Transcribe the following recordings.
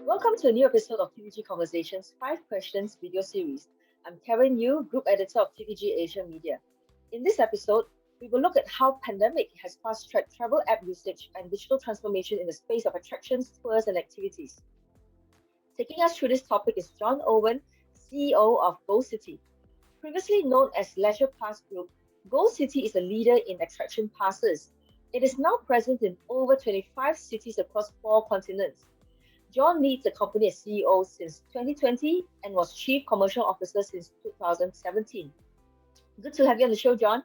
Welcome to a new episode of TTG Conversations 5 Questions video series. I'm Karen Yu, Group Editor of TTG Asia Media. In this episode, we will look at how pandemic has fast-tracked travel app usage and digital transformation in the space of attractions, tours, and activities. Taking us through this topic is Jon Owen, CEO of GoCity. Previously known as Leisure Pass Group, GoCity is a leader in attraction passes. It is now present in over 25 cities across 4 continents. Jon leads the company as CEO since 2020 and was Chief Commercial Officer since 2017. Good to have you on the show, Jon.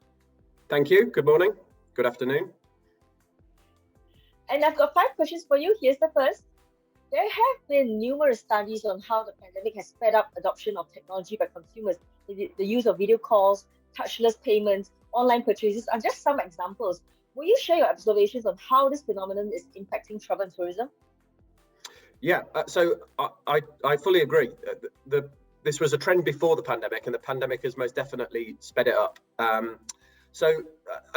Thank you. Good morning. Good afternoon. And I've got 5 questions for you. Here's the first. There have been numerous studies on how the pandemic has sped up adoption of technology by consumers. The use of video calls, touchless payments, online purchases are just some examples. Will you share your observations on how this phenomenon is impacting travel and tourism? Yeah, so I fully agree. This was a trend before the pandemic, and the pandemic has most definitely sped it up. I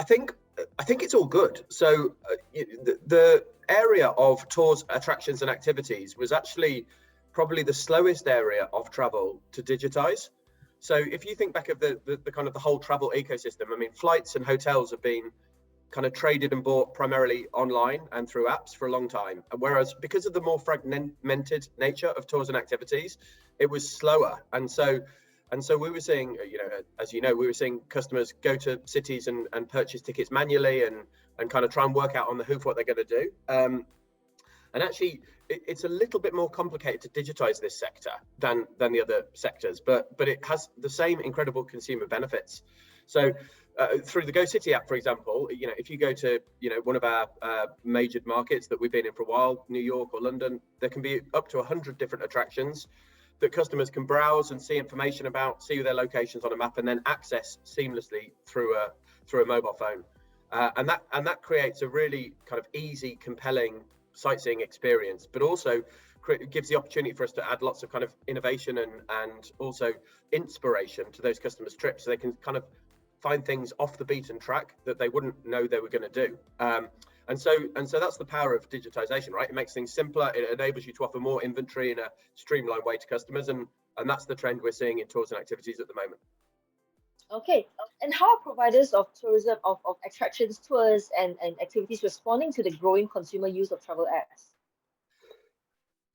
think it's all good. So the area of tours, attractions, and activities was actually probably the slowest area of travel to digitize. So if you think back of the kind of the whole travel ecosystem, I mean, flights and hotels have been kind of traded and bought primarily online and through apps for a long time. Whereas because of the more fragmented nature of tours and activities, it was slower. And so we were seeing, as you know, we were seeing customers go to cities and purchase tickets manually and kind of try and work out on the hoof what they're going to do. And actually, it's a little bit more complicated to digitize this sector than the other sectors, but it has the same incredible consumer benefits. So through the GoCity app, for example, if you go to one of our major markets that we've been in for a while, New York or London, there can be up to 100 different attractions that customers can browse and see information about, see their locations on a map, and then access seamlessly through a mobile phone. And that creates a really kind of easy, compelling sightseeing experience, but also gives the opportunity for us to add lots of kind of innovation and also inspiration to those customers' trips, so they can kind of find things off the beaten track that they wouldn't know they were going to do. And so that's the power of digitization, right? It makes things simpler. It enables you to offer more inventory in a streamlined way to customers, and that's the trend we're seeing in tours and activities at the moment. Okay, and how are providers of tourism, of attractions, tours, and activities responding to the growing consumer use of travel apps?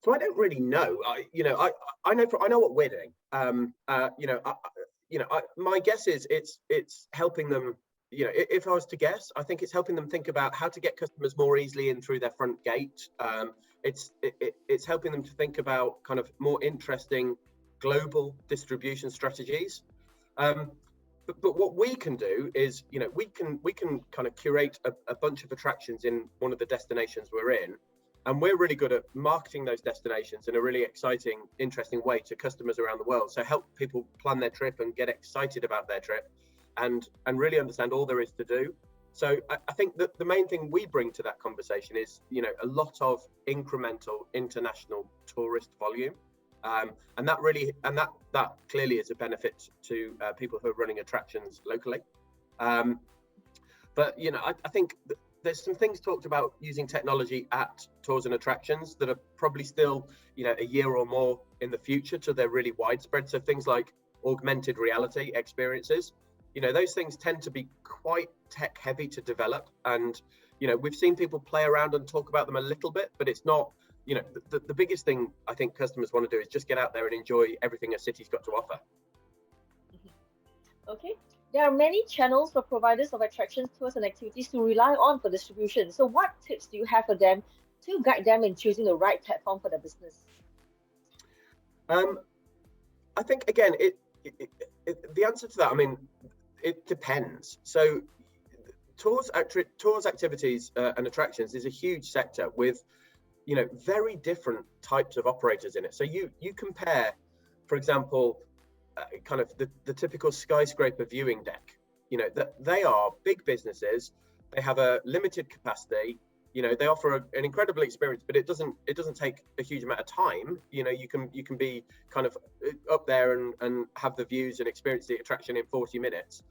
So I don't really know. I know what we're doing. My guess is it's helping them. If I was to guess, I think it's helping them think about how to get customers more easily in through their front gate. It's helping them to think about kind of more interesting global distribution strategies. But what we can do is, we can kind of curate a bunch of attractions in one of the destinations we're in, and we're really good at marketing those destinations in a really exciting, interesting way to customers around the world. So help people plan their trip and get excited about their trip, and really understand all there is to do. So I think that the main thing we bring to that conversation is, a lot of incremental international tourist volume. And that clearly is a benefit to people who are running attractions locally. But I think there's some things talked about using technology at tours and attractions that are probably still a year or more in the future till they're really widespread. So things like augmented reality experiences, those things tend to be quite tech heavy to develop, and we've seen people play around and talk about them a little bit, but it's not. The biggest thing I think customers want to do is just get out there and enjoy everything a city's got to offer. Okay. There are many channels for providers of attractions, tours, and activities to rely on for distribution. So what tips do you have for them to guide them in choosing the right platform for their business? I think, again, the answer to that, I mean, it depends. So tours, activities, and attractions is a huge sector with very different types of operators in it. So you compare, for example, kind of the typical skyscraper viewing deck, that they are big businesses. They have a limited capacity. They offer an incredible experience, but it doesn't take a huge amount of time. You can be kind of up there and have the views and experience the attraction in 40 minutes.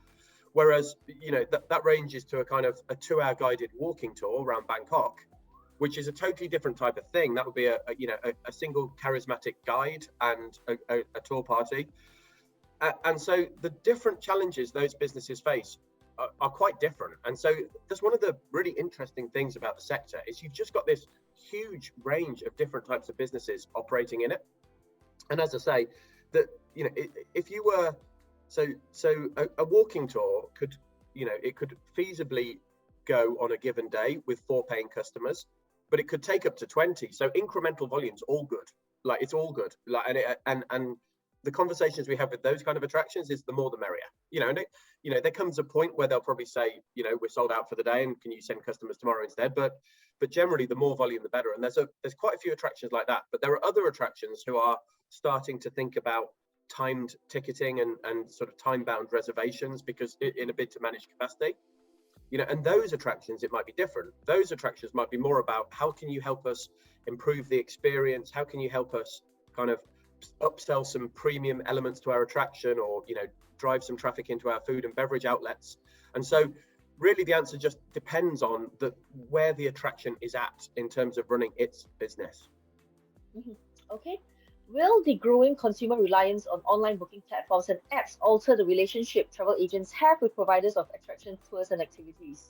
Whereas, that ranges to a kind of a 2-hour guided walking tour around Bangkok. which is a totally different type of thing. That would be a single charismatic guide and a tour party. And so the different challenges those businesses face are quite different. And so that's one of the really interesting things about the sector is you've just got this huge range of different types of businesses operating in it. And as I say, that, if you were, so a walking tour could, it could feasibly go on a given day with 4 paying customers, but it could take up to 20. So incremental volumes, all good. Like, it's all good. Like, and the conversations we have with those kind of attractions is the more the merrier. And there comes a point where they'll probably say, we're sold out for the day, and can you send customers tomorrow instead? But generally, the more volume, the better. And there's quite a few attractions like that. But there are other attractions who are starting to think about timed ticketing and sort of time-bound reservations, because in a bid to manage capacity. And those attractions, it might be different. Those attractions might be more about how can you help us improve the experience? How can you help us kind of upsell some premium elements to our attraction, or drive some traffic into our food and beverage outlets? And so really the answer just depends on where the attraction is at in terms of running its business. Mm-hmm. Okay. Will the growing consumer reliance on online booking platforms and apps alter the relationship travel agents have with providers of attraction tours and activities?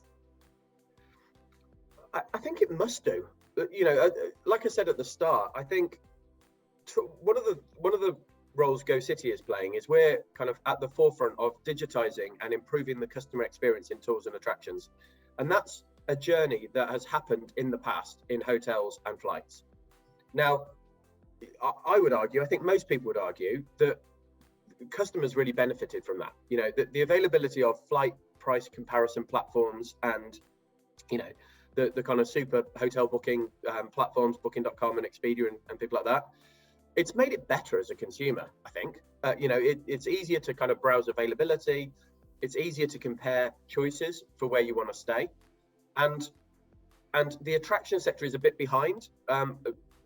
I think it must do. Like I said at the start, I think one of the roles GoCity is playing is we're kind of at the forefront of digitizing and improving the customer experience in tours and attractions. And that's a journey that has happened in the past in hotels and flights. Now, I would argue, I think most people would argue, that customers really benefited from that. The availability of flight price comparison platforms and, the kind of super hotel booking platforms, booking.com and Expedia and people like that, it's made it better as a consumer, I think. It's easier to kind of browse availability. It's easier to compare choices for where you want to stay. And the attraction sector is a bit behind,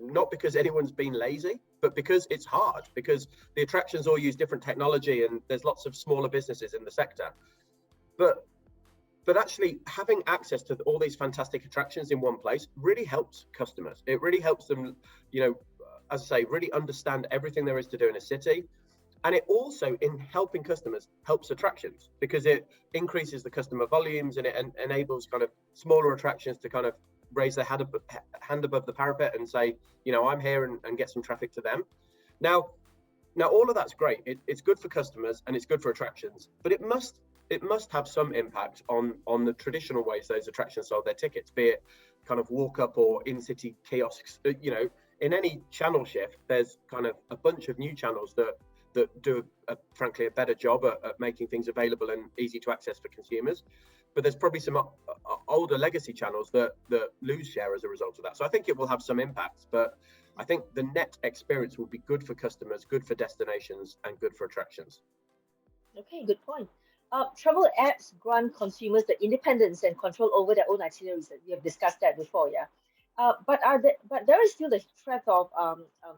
not because anyone's been lazy, but because it's hard, because the attractions all use different technology and there's lots of smaller businesses in the sector. But actually having access to all these fantastic attractions in one place really helps customers. It really helps them, as I say, really understand everything there is to do in a city. And it also, in helping customers, helps attractions, because it increases the customer volumes and it enables kind of smaller attractions to kind of raise their hand above the parapet and say, I'm here, and get some traffic to them. Now all of that's great. It's good for customers and it's good for attractions, but it must have some impact on the traditional ways those attractions sold their tickets, be it kind of walk up or in-city kiosks. In any channel shift, there's kind of a bunch of new channels that do frankly a better job at making things available and easy to access for consumers. But there's probably some older legacy channels that lose share as a result of that. So I think it will have some impact, but I think the net experience will be good for customers, good for destinations, and good for attractions. Okay, good point. Travel apps grant consumers the independence and control over their own itineraries. We have discussed that before, yeah. But there is still the threat of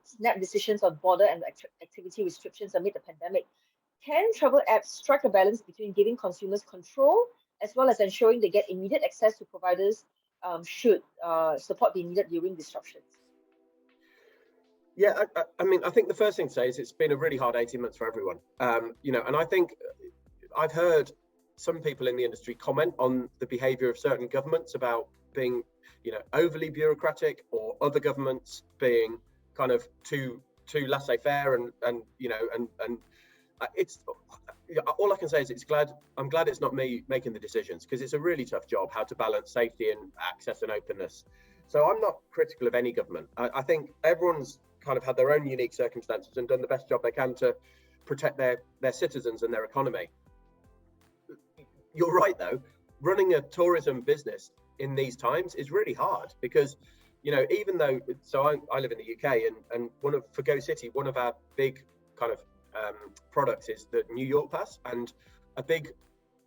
snap decisions on border and activity restrictions amid the pandemic. Can travel apps strike a balance between giving consumers control as well as ensuring they get immediate access to providers should support be needed during disruptions? Yeah, I think the first thing to say is it's been a really hard 18 months for everyone. And I think I've heard some people in the industry comment on the behavior of certain governments about being, overly bureaucratic, or other governments being kind of too laissez-faire, and it's all I can say is I'm glad it's not me making the decisions, because it's a really tough job how to balance safety and access and openness. So I'm not critical of any government. I think everyone's kind of had their own unique circumstances and done the best job they can to protect their citizens and their economy. You're right, though, running a tourism business in these times is really hard, because even though, so I live in the UK, and for GoCity, one of our big kind of products is the New York Pass, and a big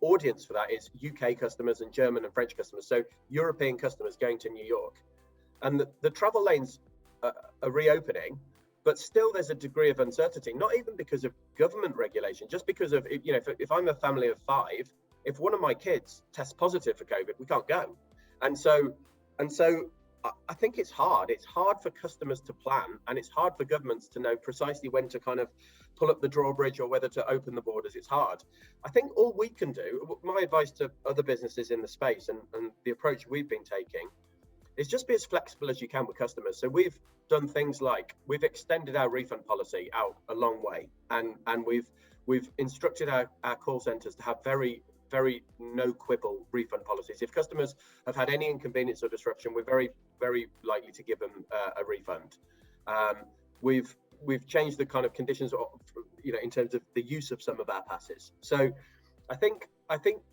audience for that is UK customers and German and French customers, so European customers going to New York. And the travel lanes are reopening, but still there's a degree of uncertainty, not even because of government regulation, just because of, if I'm a family of 5, if one of my kids tests positive for COVID, we can't go. And so I think it's hard. It's hard for customers to plan, and it's hard for governments to know precisely when to kind of pull up the drawbridge or whether to open the borders. It's hard. I think all we can do, my advice to other businesses in the space and the approach we've been taking, is just be as flexible as you can with customers. So we've done things like we've extended our refund policy out a long way, and we've instructed our call centers to have very no quibble refund policies. If customers have had any inconvenience or disruption, we're very likely to give them a refund. We've changed the kind of conditions, in terms of the use of some of our passes. So I think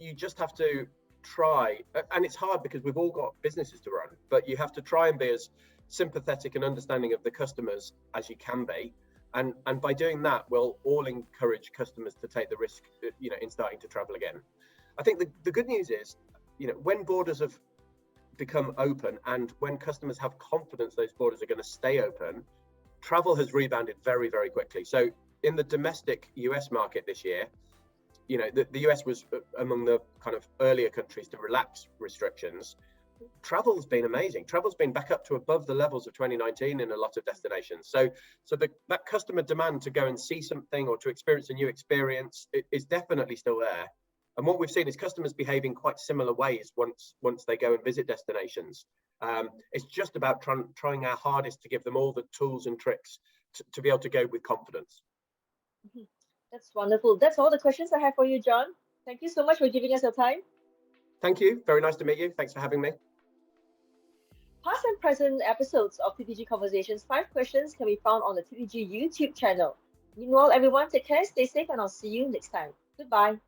you just have to try, and it's hard because we've all got businesses to run, but you have to try and be as sympathetic and understanding of the customers as you can be. And by doing that, we'll all encourage customers to take the risk, in starting to travel again. I think the good news is, when borders have become open and when customers have confidence those borders are going to stay open, travel has rebounded very, very quickly. So in the domestic US market this year, the US was among the kind of earlier countries to relax restrictions. Travel's been amazing. Travel's been back up to above the levels of 2019 in a lot of destinations. So that customer demand to go and see something or to experience a new experience is definitely still there. And what we've seen is customers behave in quite similar ways once they go and visit destinations. It's just about trying our hardest to give them all the tools and tricks to be able to go with confidence. Mhm. That's wonderful. That's all the questions I have for you, Jon. Thank you so much for giving us your time. Thank you. Very nice to meet you. Thanks for having me. Past and present episodes of TTG Conversations 5 Questions can be found on the TTG YouTube channel. Meanwhile, everyone, take care, stay safe, and I'll see you next time. Goodbye.